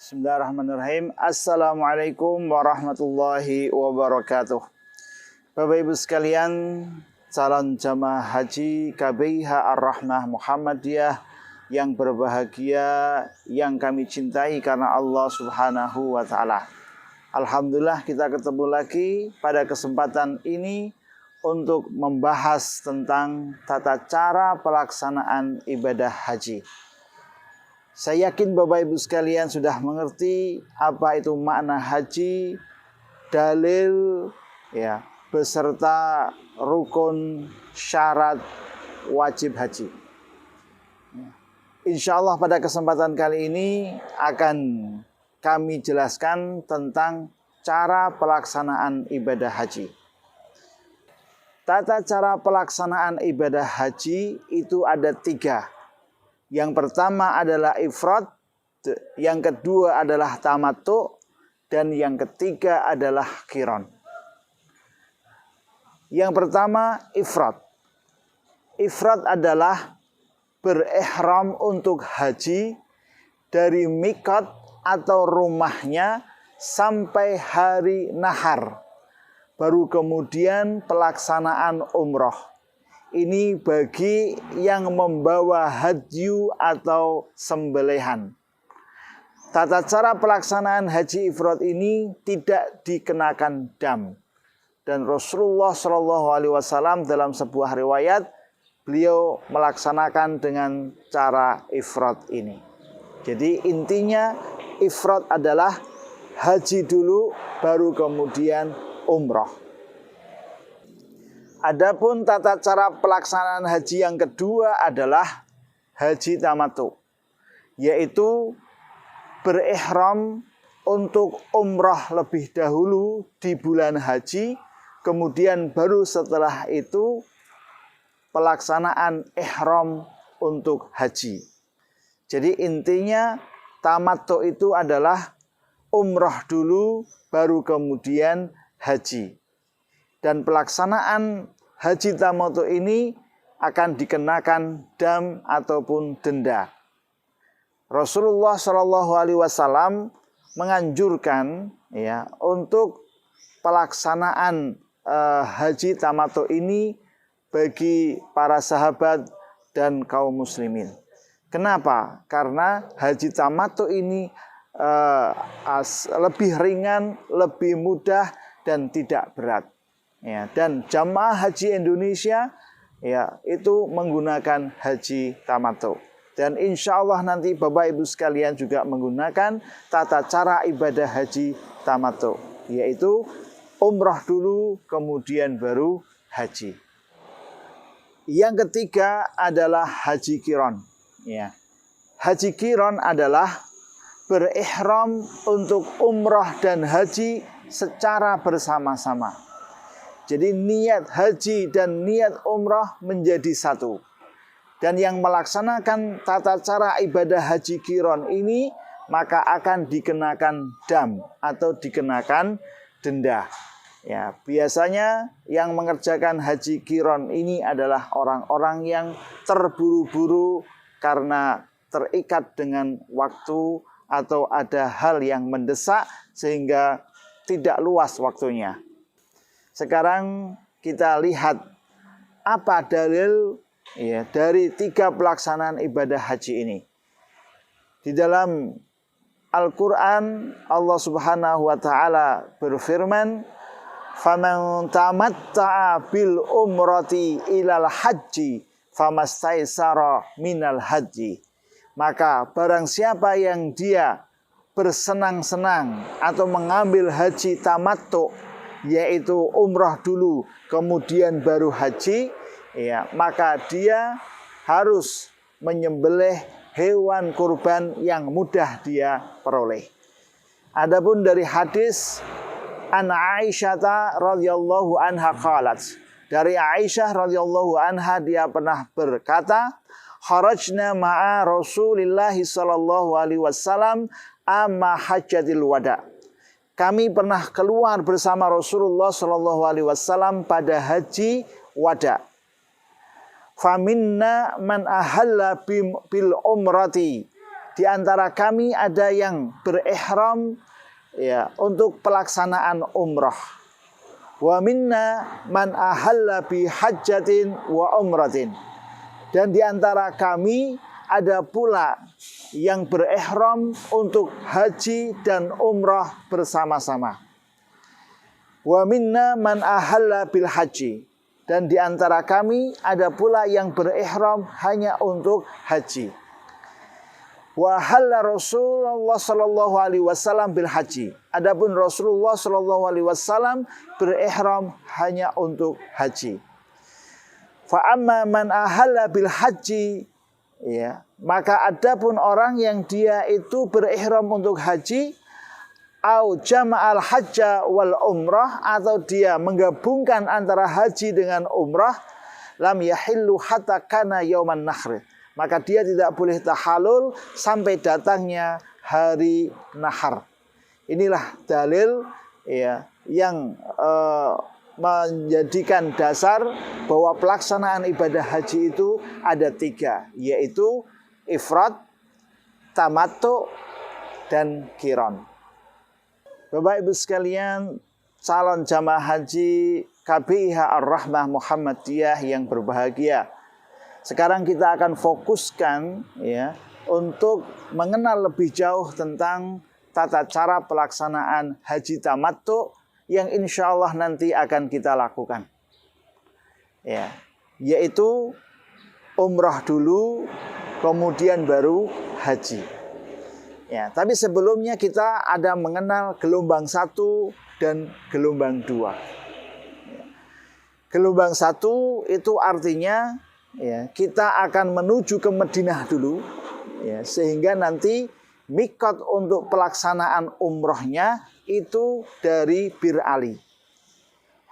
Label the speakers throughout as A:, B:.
A: Bismillahirrahmanirrahim. Assalamualaikum warahmatullahi wabarakatuh. Bapak Ibu sekalian, calon jamaah haji KBIH Ar-Rahmah Muhammadiyah yang berbahagia, yang kami cintai karena Allah Subhanahu wa Ta'ala. Alhamdulillah kita ketemu lagi pada kesempatan ini untuk membahas tentang tata cara pelaksanaan ibadah haji. Saya yakin Bapak Ibu sekalian sudah mengerti apa itu makna haji, dalil ya, beserta rukun, syarat, wajib haji. Insya Allah pada kesempatan kali ini akan kami jelaskan tentang cara pelaksanaan ibadah haji. Tata cara pelaksanaan ibadah haji itu ada 3. Yang pertama adalah ifrad, yang kedua adalah tamattu, dan yang ketiga adalah qiran. Yang pertama ifrad. Ifrad adalah berihram untuk haji dari miqat atau rumahnya sampai hari nahar. Baru kemudian pelaksanaan umroh. Ini bagi yang membawa hadyu atau sembelihan. Tata cara pelaksanaan haji ifrad ini tidak dikenakan dam. Dan Rasulullah SAW dalam sebuah riwayat, beliau melaksanakan dengan cara ifrad ini. Jadi intinya ifrad adalah haji dulu, baru kemudian umroh. Adapun tata cara pelaksanaan haji yang kedua adalah haji tamattu, yaitu berihram untuk umrah lebih dahulu di bulan haji, kemudian baru setelah itu pelaksanaan ihram untuk haji. Jadi intinya tamattu itu adalah umrah dulu, baru kemudian haji. Dan pelaksanaan haji tamattu ini akan dikenakan dam ataupun denda. Rasulullah SAW menganjurkan ya untuk pelaksanaan haji tamattu ini bagi para sahabat dan kaum muslimin. Kenapa? Karena haji tamattu ini lebih ringan, lebih mudah dan tidak berat. Ya, dan jamaah haji Indonesia ya itu menggunakan haji tamattu. Dan insya Allah nanti Bapak Ibu sekalian juga menggunakan tata cara ibadah haji tamattu, yaitu umrah dulu kemudian baru haji. Yang ketiga adalah haji qiran. Ya. Haji qiran adalah berihram untuk umrah dan haji secara bersama-sama. Jadi niat haji dan niat umrah menjadi satu. Dan yang melaksanakan tata cara ibadah haji qiran ini maka akan dikenakan dam atau dikenakan denda. Ya, biasanya yang mengerjakan haji qiran ini adalah orang-orang yang terburu-buru karena terikat dengan waktu atau ada hal yang mendesak sehingga tidak luas waktunya. Sekarang kita lihat apa dalil ya, dari 3 pelaksanaan ibadah haji ini. Di dalam Al-Quran Allah Subhanahu wa Ta'ala berfirman, "Faman tamatta'a bil umrati ilal haji famastaysara minal haji." Maka barang siapa yang dia bersenang-senang atau mengambil haji tamattu, yaitu umrah dulu kemudian baru haji, ya, maka dia harus menyembelih hewan kurban yang mudah dia peroleh. Adapun dari hadis an Aisyah radhiyallahu anha qalat, dari Aisyah radhiyallahu anha dia pernah berkata, kharajna ma'a Rasulillah sallallahu alaihi wasallam amma hajjatil wada. Kami pernah keluar bersama Rasulullah sallallahu alaihi wasallam pada haji wada. Faminna man ahalla bil umrati di antara kami ada yang berihram ya untuk pelaksanaan umrah. Wa minna man ahalla bi hajjatin wa umratin. Dan di antara kami ada pula yang berihram untuk haji dan umrah bersama-sama. Wa minna man ahalla bil haji. Dan di antara kami ada pula yang berihram hanya untuk haji. Wa halla Rasulullah sallallahu alaihi wasallam bil haji. Adapun Rasulullah sallallahu alaihi wasallam berihram hanya untuk haji. Fa amma man ahalla bil haji, ya, maka adapun orang yang dia itu berihram untuk haji, au jama'al hajja wal umrah, atau dia menggabungkan antara haji dengan umrah, lam yahillu hatta kana yauman nahr, maka dia tidak boleh tahalul sampai datangnya hari nahar. Inilah dalil ya yang menjadikan dasar bahwa pelaksanaan ibadah haji itu ada 3, yaitu ifrad, tamattu, dan qiran. Bapak Ibu sekalian, calon jamaah haji KBIH Ar-Rahmah Muhammadiyah yang berbahagia. Sekarang kita akan fokuskan ya untuk mengenal lebih jauh tentang tata cara pelaksanaan haji tamattu yang insya Allah nanti akan kita lakukan. Ya, yaitu umrah dulu, kemudian baru haji. Ya, tapi sebelumnya kita ada mengenal gelombang 1 dan gelombang 2. Gelombang 1 itu artinya ya, kita akan menuju ke Madinah dulu, ya, sehingga nanti mikot untuk pelaksanaan umrohnya itu dari Bir Ali.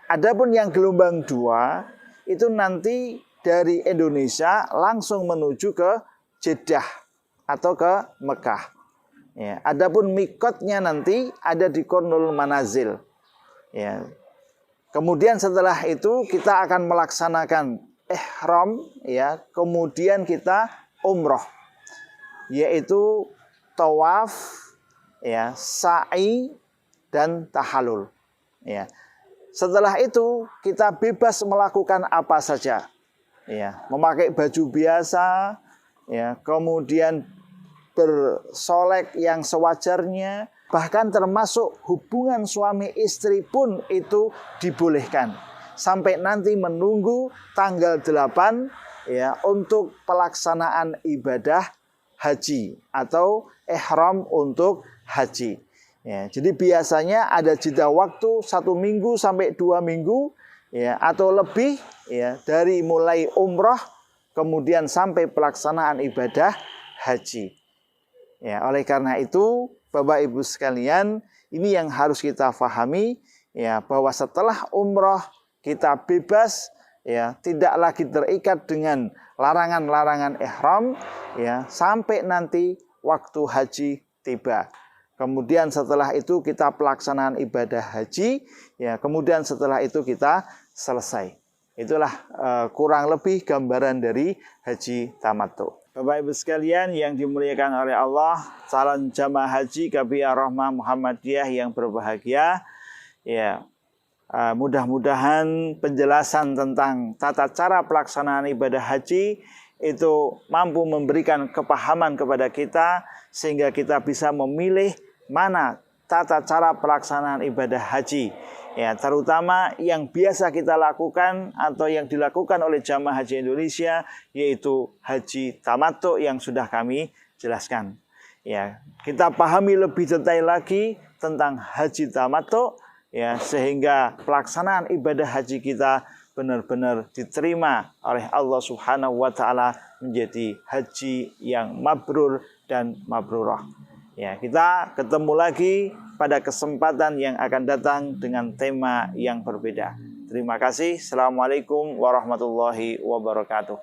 A: Adapun yang gelombang 2 itu nanti dari Indonesia langsung menuju ke Jeddah atau ke Mekah. Ya, adapun mikotnya nanti ada di Qarnul Manazil. Ya. Kemudian setelah itu kita akan melaksanakan ihram, ya, kemudian kita umroh, yaitu tawaf, ya, sa'i, dan tahallul. Ya. Setelah itu kita bebas melakukan apa saja, ya, memakai baju biasa, ya, kemudian bersolek yang sewajarnya, bahkan termasuk hubungan suami istri pun itu dibolehkan sampai nanti menunggu tanggal 8 ya untuk pelaksanaan ibadah haji atau ihram untuk haji. Ya, jadi biasanya ada jeda waktu 1 minggu sampai 2 minggu ya atau lebih ya dari mulai umrah kemudian sampai pelaksanaan ibadah haji. Ya, oleh karena itu, Bapak Ibu sekalian, ini yang harus kita pahami ya bahwa setelah umrah kita bebas ya, tidak lagi terikat dengan larangan-larangan ihram ya sampai nanti waktu haji tiba. Kemudian setelah itu kita pelaksanaan ibadah haji ya, kemudian setelah itu kita selesai. Itulah kurang lebih gambaran dari haji tamattu. Bapak Ibu sekalian yang dimuliakan oleh Allah, calon jamaah haji KBIH Ar-Rahmah Muhammadiyah yang berbahagia, ya, mudah-mudahan penjelasan tentang tata cara pelaksanaan ibadah haji itu mampu memberikan kepahaman kepada kita sehingga kita bisa memilih mana tata cara pelaksanaan ibadah haji. Ya, terutama yang biasa kita lakukan atau yang dilakukan oleh jamaah haji Indonesia, yaitu haji tamattu yang sudah kami jelaskan. Ya, kita pahami lebih detail lagi tentang haji tamattu ya sehingga pelaksanaan ibadah haji kita benar-benar diterima oleh Allah Subhanahu wa taala menjadi haji yang mabrur dan mabrurah. Ya, kita ketemu lagi pada kesempatan yang akan datang dengan tema yang berbeda. Terima kasih. Assalamualaikum warahmatullahi wabarakatuh.